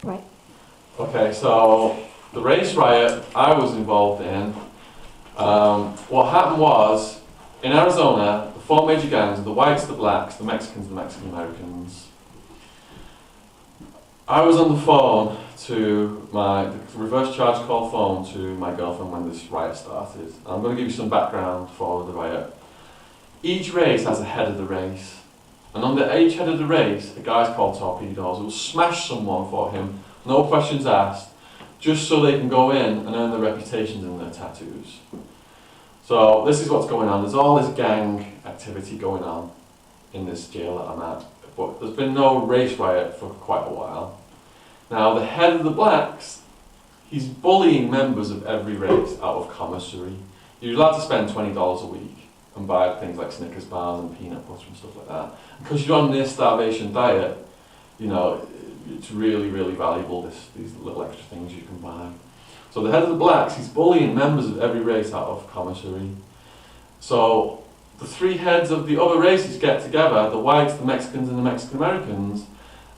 Right. Okay, so the race riot I was involved in, what happened was, in Arizona, the four major gangs, the whites, the blacks, the Mexicans, the Mexican Americans. I was on the phone to the reverse charge call phone to my girlfriend when this riot started. I'm going to give you some background for the riot. Each race has a head of the race. And under each head of the race, a guy's called torpedoes who will smash someone for him, no questions asked, just so they can go in and earn their reputations and their tattoos. So this is what's going on. There's all this gang activity going on in this jail that I'm at. But there's been no race riot for quite a while. Now the head of the blacks, he's bullying members of every race out of commissary. You're allowed to spend $20 a week and buy things like Snickers bars and peanut butter and stuff like that. Because you're on this starvation diet, you know, it's really, really valuable, these little extra things you can buy. So the head of the blacks, he's bullying members of every race out of commissary. So the three heads of the other races get together, the whites, the Mexicans and the Mexican Americans,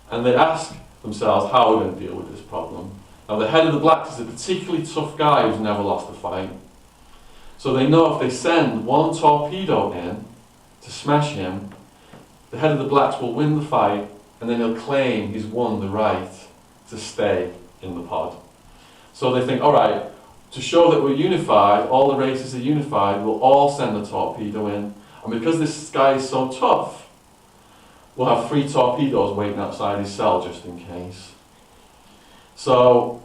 and they ask themselves how we're going to deal with this problem. Now the head of the blacks is a particularly tough guy who's never lost a fight. So they know if they send one torpedo in to smash him, the head of the blacks will win the fight, and then he'll claim he's won the right to stay in the pod. So they think, all right, to show that we're unified, all the races are unified, we'll all send a torpedo in. And because this guy is so tough, we'll have 3 torpedoes waiting outside his cell just in case. So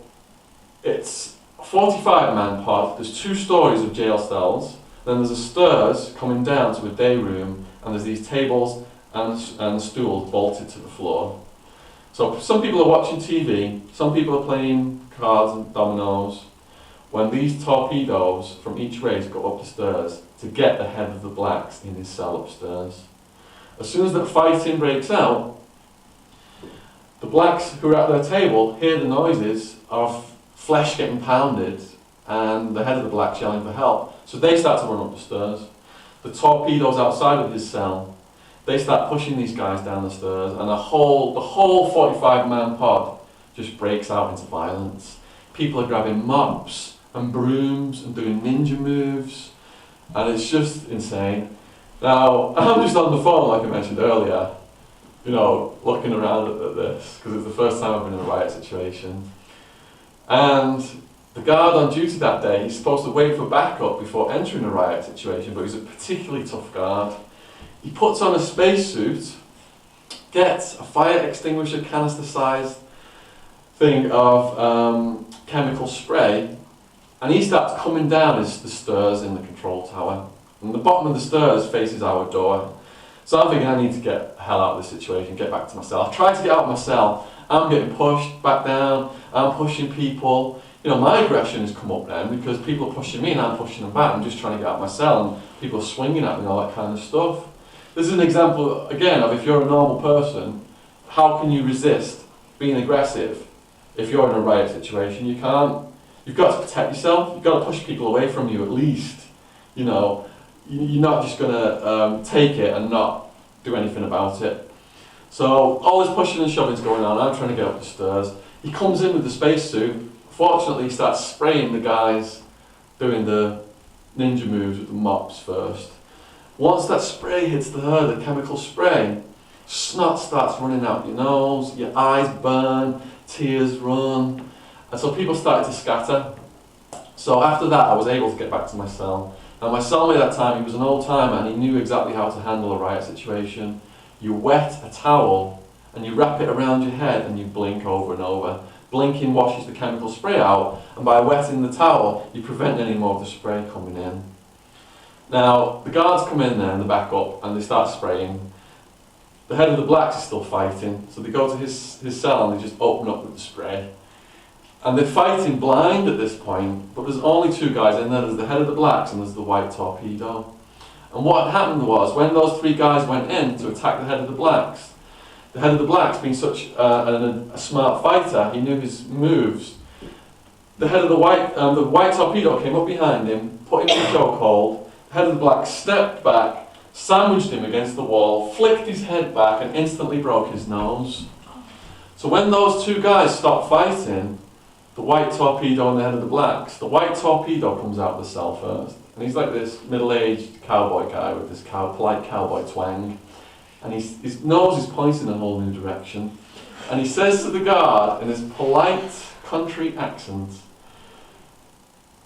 it's a 45-man pod. There's 2 stories of jail cells. Then there's a stairs coming down to a day room, and there's these tables and stools bolted to the floor. So some people are watching TV, some people are playing cards and dominoes, when these torpedoes from each race go up the stairs to get the head of the blacks in his cell upstairs. As soon as the fighting breaks out, the blacks who are at their table hear the noises of flesh getting pounded and the head of the blacks yelling for help. So they start to run up the stairs. The torpedoes outside of his cell, they start pushing these guys down the stairs, and the whole 45-man pod just breaks out into violence. People are grabbing mops and brooms and doing ninja moves, and it's just insane. Now, I'm just on the phone, like I mentioned earlier, you know, looking around at this, because it's the first time I've been in a riot situation. And the guard on duty that day, he's supposed to wait for backup before entering a riot situation, but he's a particularly tough guard. He puts on a spacesuit, gets a fire extinguisher canister-sized thing of chemical spray, and he starts coming down the stairs in the control tower. And the bottom of the stairs faces our door. So I'm thinking I need to get the hell out of this situation, get back to my cell. I've tried to get out of my cell. I'm getting pushed back down. I'm pushing people. You know, my aggression has come up then because people are pushing me and I'm pushing them back. I'm just trying to get out of my cell and people are swinging at me and all that kind of stuff. This is an example, again, of if you're a normal person, how can you resist being aggressive if you're in a riot situation? You can't. You've got to protect yourself. You've got to push people away from you at least. You know, you're not just going to take it and not do anything about it. So all this pushing and shoving is going on. I'm trying to get up the stairs. He comes in with the spacesuit. Fortunately, he starts spraying the guys doing the ninja moves with the mops first. Once that spray hits the chemical spray, snot starts running out your nose, your eyes burn, tears run, and so people started to scatter. So after that, I was able to get back to my cell. Now my cellmate at that time, he was an old timer and he knew exactly how to handle a riot situation. You wet a towel and you wrap it around your head and you blink over and over. Blinking washes the chemical spray out, and by wetting the towel, you prevent any more of the spray coming in. Now, the guards come in there and they back up and they start spraying. The head of the blacks is still fighting, so they go to his cell and they just open up with the spray. And they're fighting blind at this point, but there's only 2 guys in there. There's the head of the blacks and there's the white torpedo. And what happened was, when those 3 guys went in to attack the head of the blacks, being such a smart fighter, he knew his moves. The head of the white torpedo came up behind him, put him in a chokehold. The head of the black stepped back, sandwiched him against the wall, flicked his head back, and instantly broke his nose. So when those two guys stop fighting, the white torpedo and the head of the blacks, the white torpedo comes out of the cell first. And he's like this middle-aged cowboy guy with this polite cowboy twang. And his nose is pointing in a whole new direction. And he says to the guard in his polite country accent,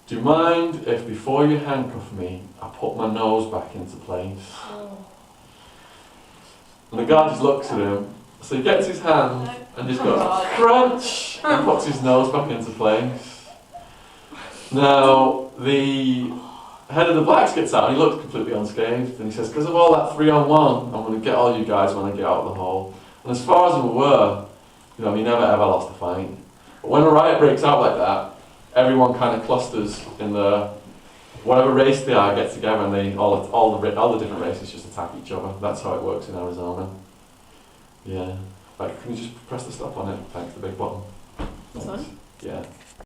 "Do you mind if before you handcuff me, I put my nose back into place?" And the guard just looks at him. So he gets his hand and just goes crunch and puts his nose back into place. Now the head of the blacks gets out and he looks completely unscathed and he says, "Because of all that 3-on-1, I'm going to get all you guys when I get out of the hole." And as far as I'm aware, he never ever lost a fight. But when a riot breaks out like that, everyone kind of clusters in whatever race they are, get together, and all the different races just attack each other. That's how it works in Arizona. Yeah. Can you just press the stop on it? Thanks, the big button. This one? Yeah.